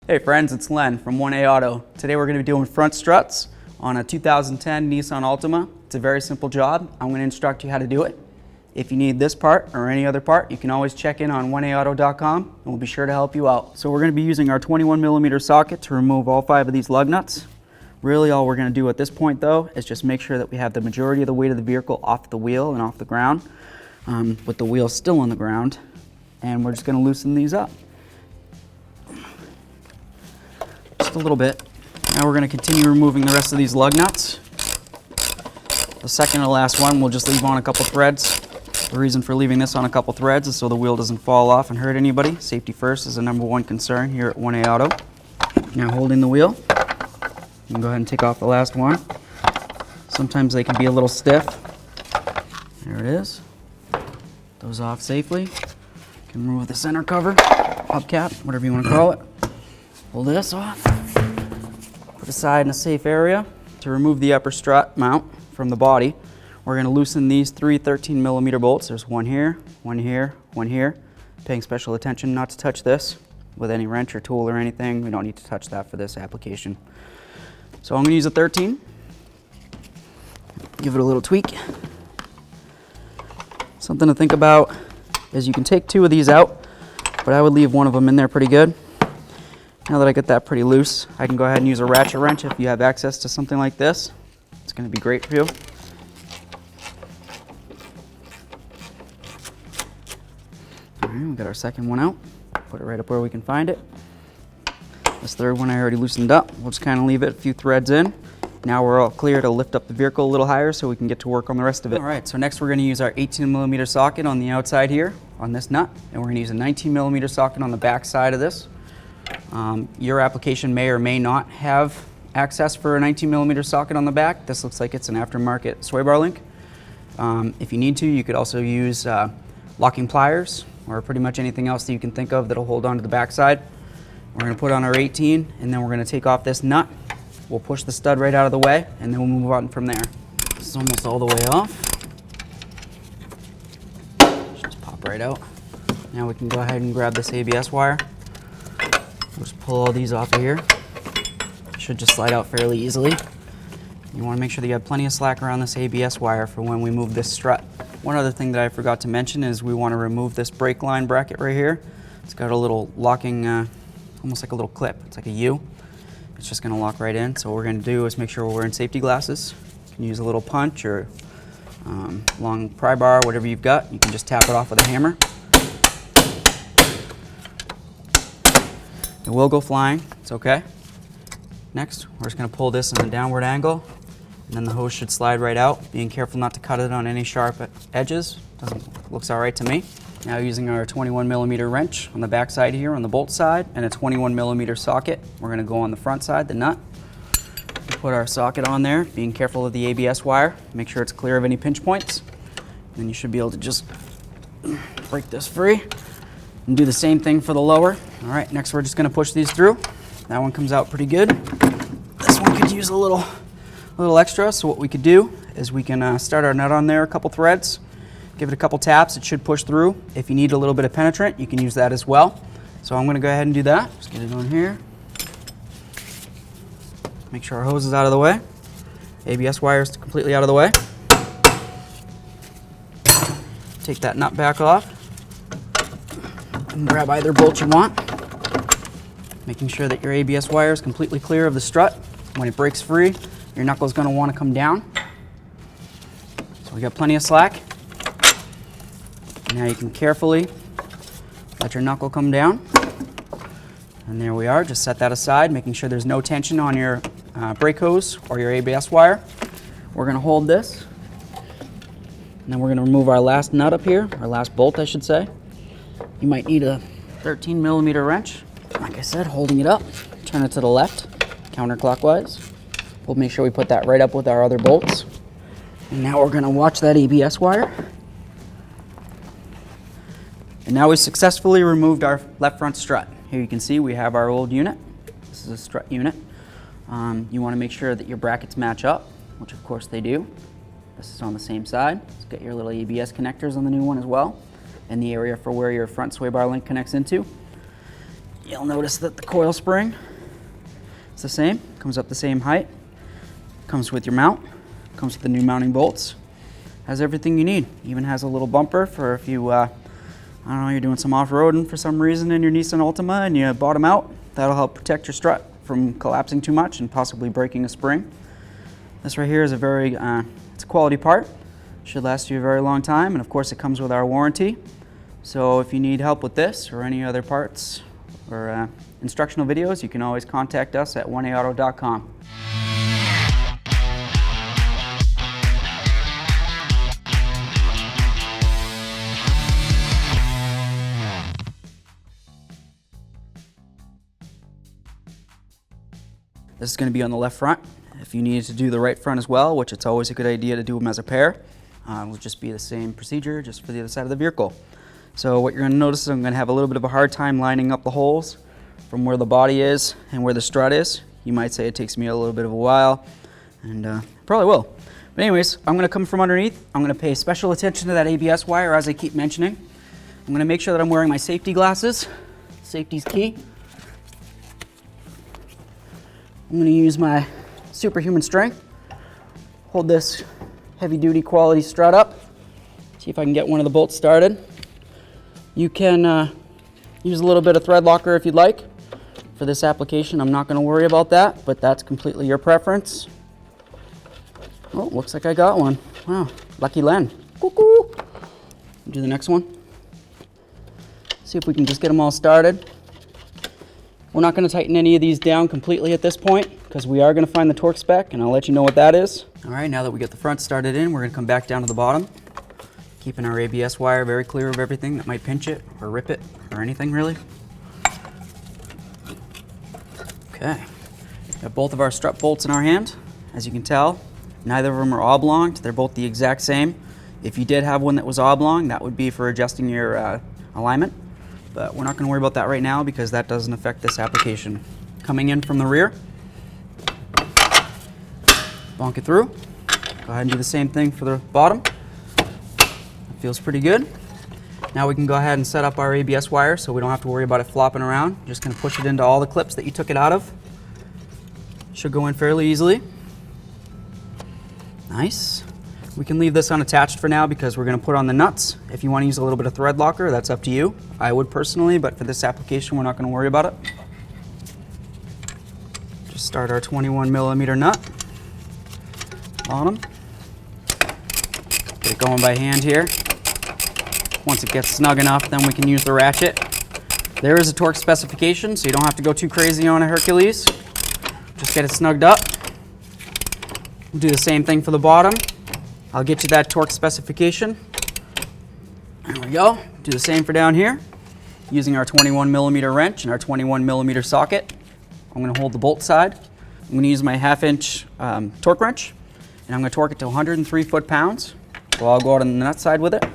Hey friends, it's Len from 1A Auto. Today we're going to be doing front struts on a 2010 Nissan Altima. It's a very simple job. I'm going to instruct you how to do it. If you need this part or any other part, you can always check in on 1aauto.com and we'll be sure to help you out. So we're going to be using our 21mm socket to remove all 5 of these lug nuts. Really all we're going to do at this point though is just make sure that we have the majority of the weight of the vehicle off the wheel and off the ground, with the wheel still on the ground, and we're just going to loosen these up. Just a little bit. Now we're going to continue removing the rest of these lug nuts. The second to last one we'll just leave on a couple threads. The reason for leaving this on a couple threads is so the wheel doesn't fall off and hurt anybody. Safety first is the #1 concern here at 1A Auto. Now holding the wheel, you can go ahead and take off the last one. Sometimes they can be a little stiff. There it is. Those off safely. You can remove the center cover, hubcap, whatever you want to call it. Pull this off. Put aside in a safe area. To remove the upper strut mount from the body, we're going to loosen these 3 13mm bolts. There's one here, one here, one here. Paying special attention not to touch this with any wrench or tool or anything. We don't need to touch that for this application. So I'm going to use a 13. Give it a little tweak. Something to think about is you can take 2 of these out, but I would leave one of them in there pretty good. Now that I get that pretty loose, I can go ahead and use a ratchet wrench if you have access to something like this. It's going to be great for you. All right, we got our second one out. Put it right up where we can find it. This third one I already loosened up. We'll just kind of leave it a few threads in. Now we're all clear to lift up the vehicle a little higher so we can get to work on the rest of it. All right, so next we're going to use our 18mm socket on the outside here on this nut, and we're going to use a 19mm socket on the back side of this. Your application may or may not have access for a 19mm socket on the back. This looks like it's an aftermarket sway bar link. If you need to, you could also use locking pliers or pretty much anything else that you can think of that'll hold on to the back side. We're going to put on our 18, and then we're going to take off this nut. We'll push the stud right out of the way, and then we'll move on from there. This is almost all the way off. Just pop right out. Now we can go ahead and grab this ABS wire. We'll just pull all these off of here. It should just slide out fairly easily. You want to make sure that you have plenty of slack around this ABS wire for when we move this strut. One other thing that I forgot to mention is we want to remove this brake line bracket right here. It's got a little locking, almost like a little clip. It's like a U. It's just going to lock right in. So what we're going to do is make sure we're wearing safety glasses. You can use a little punch or long pry bar, whatever you've got. You can just tap it off with a hammer. It will go flying, it's okay. Next, we're just going to pull this in a downward angle, and then the hose should slide right out, being careful not to cut it on any sharp edges. Looks all right to me. Now using our 21mm wrench on the back side here on the bolt side and a 21mm socket, we're going to go on the front side, the nut. Put our socket on there, being careful of the ABS wire. Make sure it's clear of any pinch points. Then you should be able to just break this free. And do the same thing for the lower. All right, next we're just going to push these through. That one comes out pretty good. This one could use a little extra, so what we could do is we can start our nut on there, a couple threads, give it a couple taps, it should push through. If you need a little bit of penetrant, you can use that as well. So I'm going to go ahead and do that. Just get it on here. Make sure our hose is out of the way. ABS wire is completely out of the way. Take that nut back off. And grab either bolt you want, making sure that your ABS wire is completely clear of the strut. When it breaks free, your knuckle is going to want to come down. So we got plenty of slack. Now you can carefully let your knuckle come down. And there we are. Just set that aside, making sure there's no tension on your brake hose or your ABS wire. We're going to hold this. And then we're going to remove our last nut up here, our last bolt I should say. You might need a 13mm wrench. Like I said, holding it up, turn it to the left, counterclockwise. We'll make sure we put that right up with our other bolts. And now we're going to watch that ABS wire. And now we've successfully removed our left front strut. Here you can see we have our old unit. This is a strut unit. You want to make sure that your brackets match up, which of course they do. This is on the same side. Let's get your little ABS connectors on the new one as well, and the area for where your front sway bar link connects into. you'll notice that the coil spring is the same, comes up the same height, comes with your mount, comes with the new mounting bolts, has everything you need. Even has a little bumper for if you, I don't know, you're doing some off-roading for some reason in your Nissan Altima and you bottom out. That'll help protect your strut from collapsing too much and possibly breaking a spring. This right here is a very, it's a quality part. Should last you a very long time, and of course it comes with our warranty. So if you need help with this or any other parts or instructional videos, you can always contact us at 1aauto.com. This is going to be on the left front. If you needed to do the right front as well, which it's always a good idea to do them as a pair, it will just be the same procedure just for the other side of the vehicle. So what you're going to notice is I'm going to have a little bit of a hard time lining up the holes from where the body is and where the strut is. You might say it takes me a little bit of a while, and probably will. But anyways, I'm going to come from underneath. I'm going to pay special attention to that ABS wire, as I keep mentioning. I'm going to make sure that I'm wearing my safety glasses. Safety's key. I'm going to use my superhuman strength, hold this heavy-duty quality strut up, see if I can get one of the bolts started. You can use a little bit of thread locker if you'd like. For this application, I'm not going to worry about that, but that's completely your preference. Oh, looks like I got one. Wow, lucky Len. Cuckoo. Do the next one. See if we can just get them all started. We're not going to tighten any of these down completely at this point because we are going to find the torque spec, and I'll let you know what that is. All right, now that we get the front started in, we're going to come back down to the bottom, keeping our ABS wire very clear of everything that might pinch it or rip it or anything really. Okay, we have both of our strut bolts in our hand. As you can tell, neither of them are oblonged. They're both the exact same. If you did have one that was oblong, that would be for adjusting your alignment. But we're not going to worry about that right now because that doesn't affect this application. Coming in from the rear, bonk it through. Go ahead and do the same thing for the bottom. That feels pretty good. Now we can go ahead and set up our ABS wire so we don't have to worry about it flopping around. Just going to push it into all the clips that you took it out of. Should go in fairly easily. Nice. We can leave this unattached for now because we're going to put on the nuts. If you want to use a little bit of thread locker, that's up to you. I would personally, but for this application, we're not going to worry about it. Just start our 21mm nut. Bottom. Get it going by hand here. Once it gets snug enough, then we can use the ratchet. There is a torque specification, so you don't have to go too crazy on a Hercules. Just get it snugged up. We'll do the same thing for the bottom. I'll get you that torque specification. There we go. Do the same for down here. Using our 21mm wrench and our 21mm socket, I'm going to hold the bolt side. I'm going to use my 1/2-inch torque wrench, and I'm going to torque it to 103 foot-pounds. So I'll go out on the nut side with it. I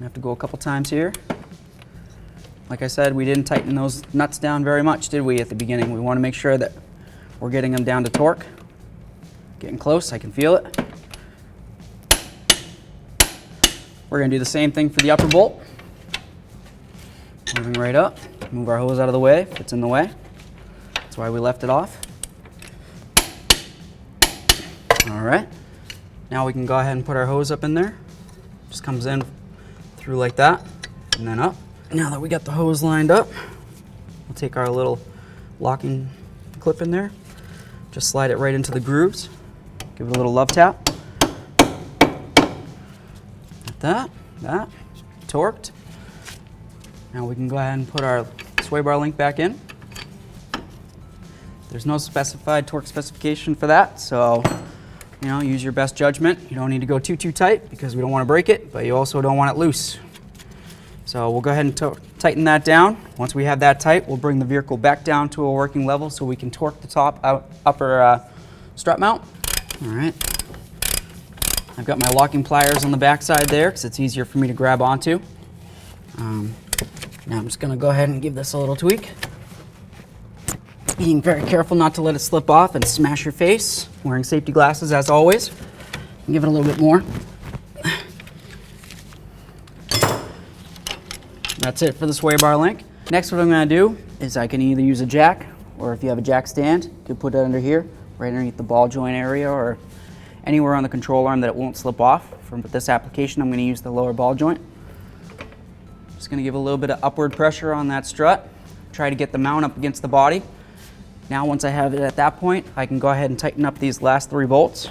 have to go a couple times here. Like I said, we didn't tighten those nuts down very much, did we, at the beginning? We want to make sure that we're getting them down to torque. Getting close, I can feel it. We're going to do the same thing for the upper bolt. Moving right up. Move our hose out of the way if it's in the way. That's why we left it off. All right. Now we can go ahead and put our hose up in there. Just comes in through like that and then up. Now that we got the hose lined up, we'll take our little locking clip in there. Just slide it right into the grooves. Give it a little love tap. Like that, torqued. Now we can go ahead and put our sway bar link back in. There's no specified torque specification for that, so use your best judgment. You don't need to go too tight because we don't want to break it, but you also don't want it loose. So we'll go ahead and tighten that down. Once we have that tight, we'll bring the vehicle back down to a working level so we can torque the upper strut mount. All right. I've got my locking pliers on the back side there because it's easier for me to grab onto. Now I'm just going to go ahead and give this a little tweak. Being very careful not to let it slip off and smash your face. Wearing safety glasses as always. Give it a little bit more. That's it for the sway bar link. Next, what I'm going to do is I can either use a jack, or if you have a jack stand, you can put it under here, right underneath the ball joint area, or anywhere on the control arm that it won't slip off. For this application, I'm going to use the lower ball joint. Just going to give a little bit of upward pressure on that strut. Try to get the mount up against the body. Now, once I have it at that point, I can go ahead and tighten up these last 3 bolts.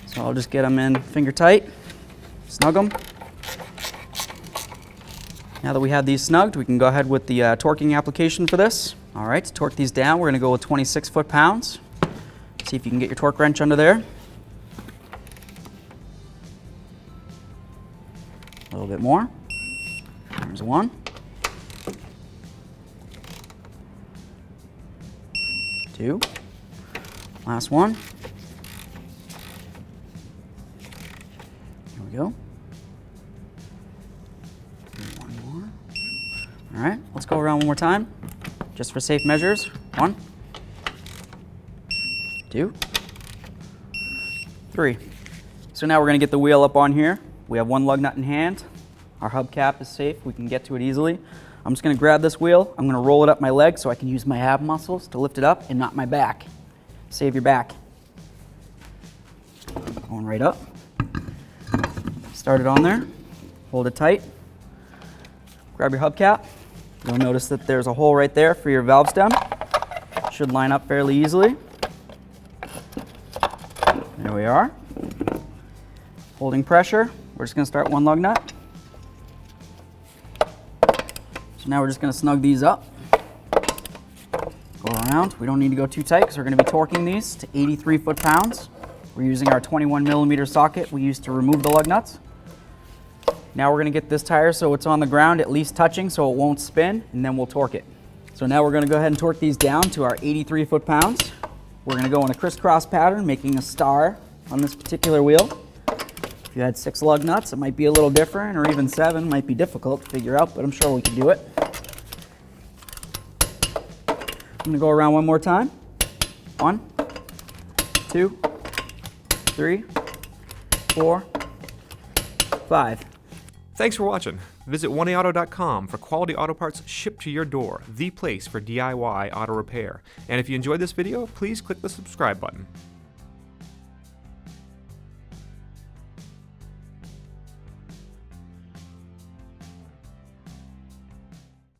So I'll just get them in finger tight, snug them. Now that we have these snugged, we can go ahead with the torquing application for this. All right, to torque these down, we're going to go with 26 foot-pounds. See if you can get your torque wrench under there. A little bit more. There's 1. 2. Last one. Here we go. One more. All right, let's go around one more time, just for safe measures. 1, 2, 3. So now we're going to get the wheel up on here. We have 1 lug nut in hand. Our hubcap is safe. We can get to it easily. I'm just going to grab this wheel. I'm going to roll it up my leg so I can use my ab muscles to lift it up and not my back. Save your back. Going right up. Start it on there. Hold it tight. Grab your hubcap. You'll notice that there's a hole right there for your valve stem. Should line up fairly easily. There we are. Holding pressure. We're just going to start 1 lug nut. So now we're just going to snug these up. Go around. We don't need to go too tight because we're going to be torquing these to 83 foot-pounds. We're using our 21 millimeter socket we used to remove the lug nuts. Now we're going to get this tire so it's on the ground at least touching so it won't spin, and then we'll torque it. So now we're going to go ahead and torque these down to our 83 foot-pounds. We're going to go in a crisscross pattern, making a star on this particular wheel. If you had 6 lug nuts, it might be a little different, or even 7 might be difficult to figure out, but I'm sure we can do it. I'm going to go around one more time. 1, 2, 3, 4, 5. Thanks for watching. Visit 1AAuto.com for quality auto parts shipped to your door, the place for DIY auto repair. And if you enjoyed this video, please click the subscribe button.